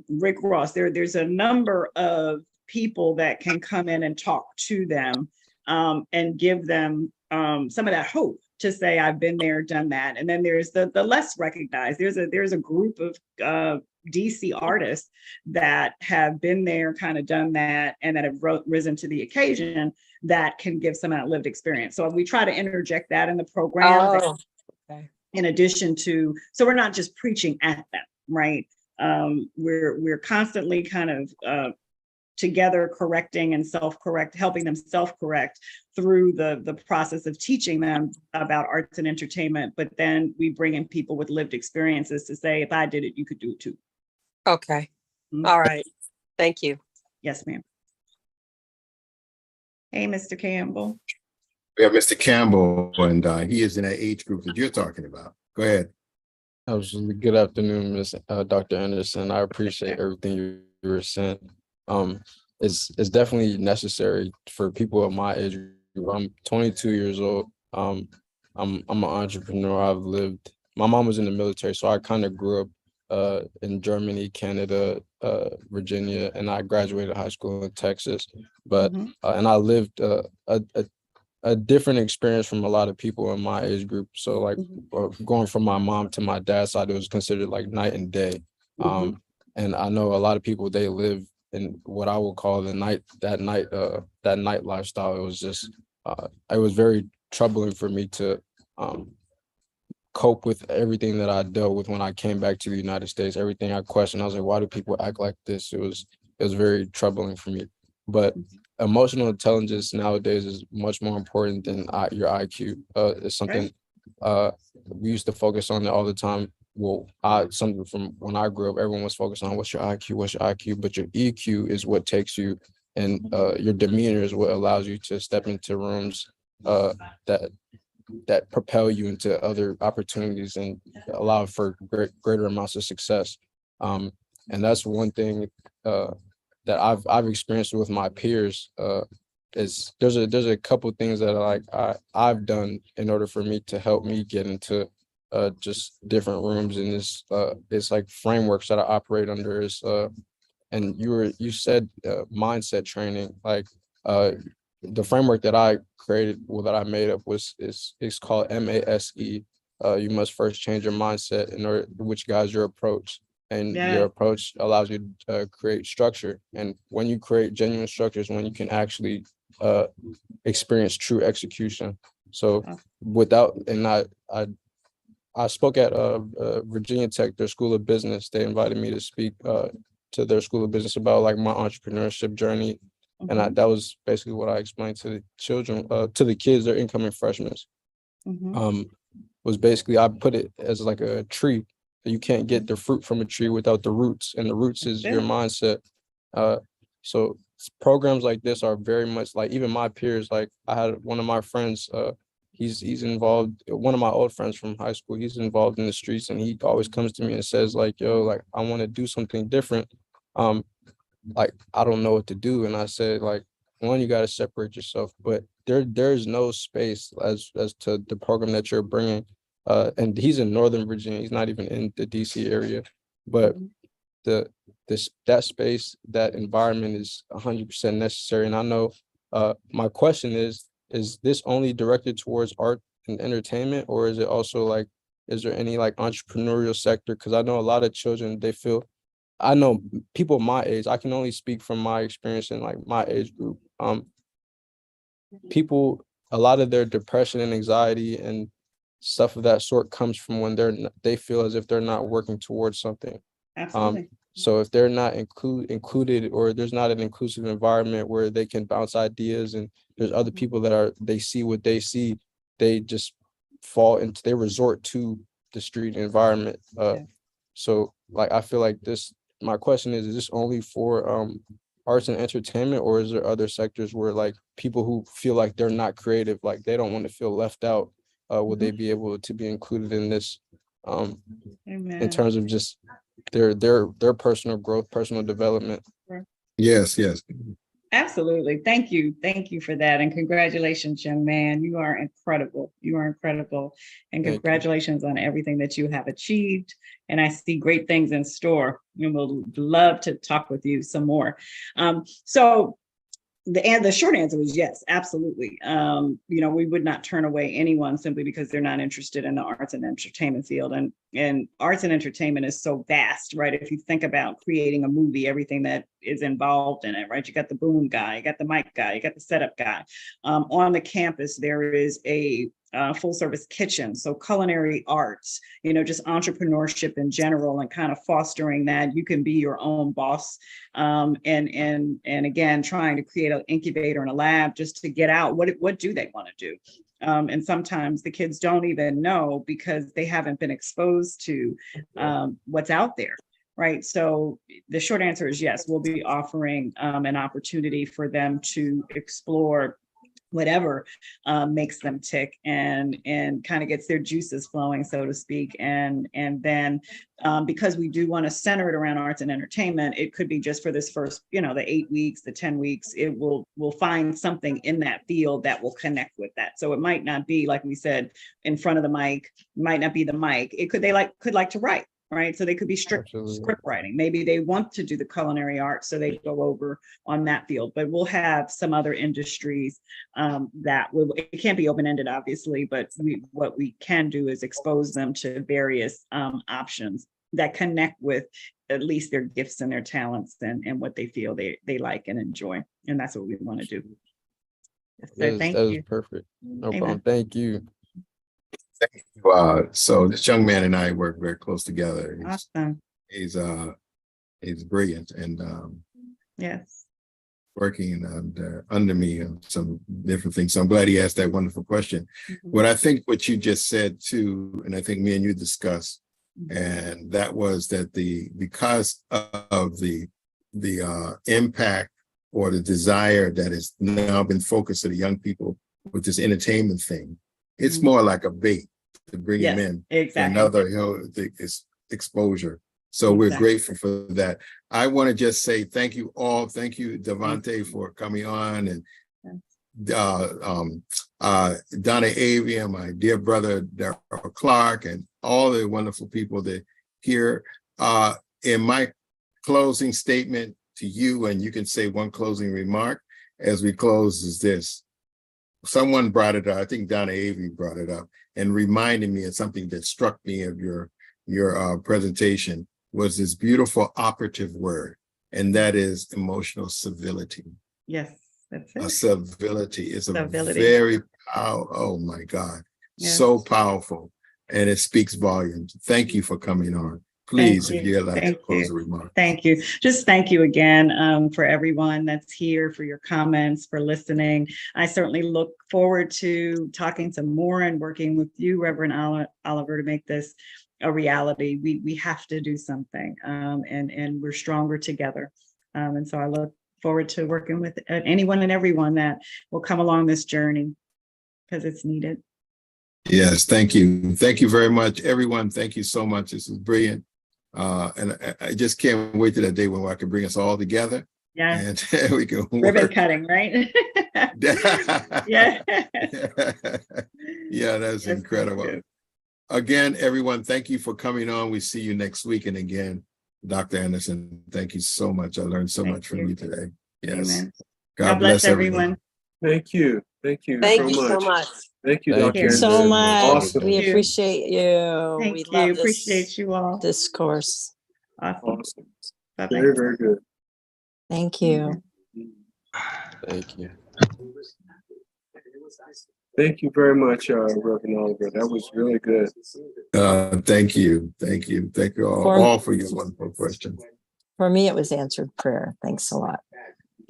Rick Ross, there's a number of people that can come in and talk to them and give them some of that hope to say, I've been there, done that. And then there's the less recognized. There's a group of DC artists that have been there, kind of done that, and that have risen to the occasion that can give some of that lived experience. So we try to interject that in the program. Oh, okay. In addition to, so we're not just preaching at them, right? We're constantly kind of together correcting and self-correct, helping them self-correct through the process of teaching them about arts and entertainment. But then we bring in people with lived experiences to say, if I did it, you could do it too. Okay. Mhm. All right. Thank you. Yes, ma'am. Hey, Mr. Campbell. We have Mr. Campbell, and he is in that age group that you're talking about. Go ahead. Absolutely. Good afternoon, Miss Dr. Anderson. I appreciate everything you were saying. It's definitely necessary for people of my age I'm 22 years old. I'm an entrepreneur. My mom was in the military, so I kind of grew up in Germany, Canada, Virginia, and I graduated high school in Texas. But Mhm. and I lived a different experience from a lot of people in my age group. So like going from my mom to my dad's side, it was considered like night and day. And I know a lot of people, they live in what I would call that night lifestyle. It was just it was very troubling for me to cope with everything that I dealt with when I came back to the United States. Everything I questioned, I was like, why do people act like this? It was very troubling for me. But emotional intelligence nowadays is much more important than your IQ. It's something we used to focus on it all the time. Well, something from when I grew up, everyone was focused on what's your IQ, what's your IQ, but your EQ is what takes you, and your demeanor is what allows you to step into rooms that propel you into other opportunities and allow for greater amounts of success. And that's one thing that I've experienced with my peers. Is there's a couple things that I've done in order for me to help me get into just different rooms, and it's like frameworks that I operate under. Is and you said mindset training, like the framework that I created, that I made up, it's called MASE. You must first change your mindset in order, which guides your approach, and Yeah. your approach allows you to create structure. And when you create genuine structures, when you can actually experience true execution. So I spoke at Virginia Tech, their School of Business. They invited me to speak to their School of Business about like my entrepreneurship journey. And that was basically what I explained to the children, to the kids, their incoming freshmen. Was basically, I put it as like a tree. You can't get the fruit from a tree without the roots, and the roots is your mindset. So programs like this are very much like, even my peers, like I had one of my friends, he's involved, one of my old friends from high school, he's involved in the streets, and he always comes to me and says like, yo, like I want to do something different. Like I don't know what to do. And I said, like, one, you got to separate yourself, but there's no space as to the program that you're bringing. And he's in Northern Virginia. He's not even in the DC area, but that space, that environment is 100% necessary. And I know my question is this only directed towards art and entertainment, or is it also like, is there any like entrepreneurial sector? Because I know a lot of children, I know people my age, I can only speak from my experience in like my age group. People, a lot of their depression and anxiety and stuff of that sort comes from when they feel as if they're not working towards something. Absolutely. So if they're not included, or there's not an inclusive environment where they can bounce ideas, and there's other people they see what they see, they just they resort to the street environment. So like, I feel like my question is this only for arts and entertainment, or is there other sectors where like people who feel like they're not creative, like they don't want to feel left out, would they be able to be included in this in terms of just their personal growth, personal development? Yes, yes. Absolutely. Thank you. Thank you for that. And congratulations, young man. You are incredible. You are incredible. And Thank you. congratulations on everything that you have achieved. And I see great things in store. And we'll love to talk with you some more. So the short answer is yes, absolutely. We would not turn away anyone simply because they're not interested in the arts and entertainment field. And arts and entertainment is so vast, right? If you think about creating a movie, everything that is involved in it, right? You got the boom guy, you got the mic guy, you got the setup guy. On the campus, there is a full service kitchen. So culinary arts, just entrepreneurship in general, and kind of fostering that you can be your own boss. And again, trying to create an incubator and a lab just to get out. What do they want to do? And sometimes the kids don't even know because they haven't been exposed to what's out there. Right. So the short answer is yes, we'll be offering an opportunity for them to explore whatever makes them tick and kind of gets their juices flowing, so to speak. And then because we do want to center it around arts and entertainment, it could be just for this first, the 8 weeks, the 10 weeks, we'll find something in that field that will connect with that. So it might not be, like we said, in front of the mic, might not be the mic. It could, could like to write. Right. So they could be strict Absolutely. script writing. Maybe they want to do the culinary arts, so they go over on that field. But we'll have some other industries that will, it can't be open-ended, obviously, but what we can do is expose them to various options that connect with at least their gifts and their talents and what they feel they like and enjoy. And that's what we want to do. So thank That you. is perfect. No Amen. problem. Thank you. So this young man and I work very close together. Awesome. He's brilliant and Yes. working under me on some different things. So I'm glad he asked that wonderful question. What I think what you just said too, and I think me and you discussed, and that was that because of the impact or the desire that has now been focused to the young people with this entertainment thing, it's more like a bait to bring them Yes, in for exactly. another exposure. So we're Exactly. grateful for that. I want to just say thank you all. Thank you, Devante, for coming on, and Donna Avey and my dear brother Darrell Clark, and all the wonderful people that here. In my closing statement to you, and you can say one closing remark as we close, is this. Someone brought it up, I think Donna Avey brought it up, and reminded me of something that struck me of your presentation, was this beautiful operative word, and that is emotional civility. Yes, that's it. Civility is a Civility. very oh my God, Yes. so powerful, and it speaks volumes. Thank you for coming on. Please, if you'd like to Thank close you. a remark. Thank you. Just thank you again for everyone that's here, for your comments, for listening. I certainly look forward to talking some more and working with you, Reverend Oliver, to make this a reality. We have to do something, and we're stronger together. And so I look forward to working with anyone and everyone that will come along this journey, because it's needed. Yes, thank you. Thank you very much, everyone. Thank you so much. This is brilliant. And I just can't wait to that day when I can bring us all together. Yeah. And we can Ribbon work. cutting, right? Yeah. Yeah. Yeah, that's incredible. good. Again, everyone, thank you for coming on. We see you next week. And again, Dr. Anderson, thank you so much. I learned so Thank much from you. you today. Yes. Amen. God bless everyone. Thank you. Thank you Thank so you much. so much. Thank you, Thank Dr. you So Anderson. much. Awesome. We Thank you. appreciate you. Thank We you. love Appreciate you all. this course. Awesome. Awesome. Bye-bye. Very, very good. Thank you. Thank you. Thank you very much, Reverend Oliver. That was really good. Thank you. Thank you. Thank you all for your wonderful questions. For me, it was answered prayer. Thanks a lot.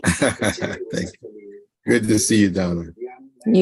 Thank you. Good to see you, Donna.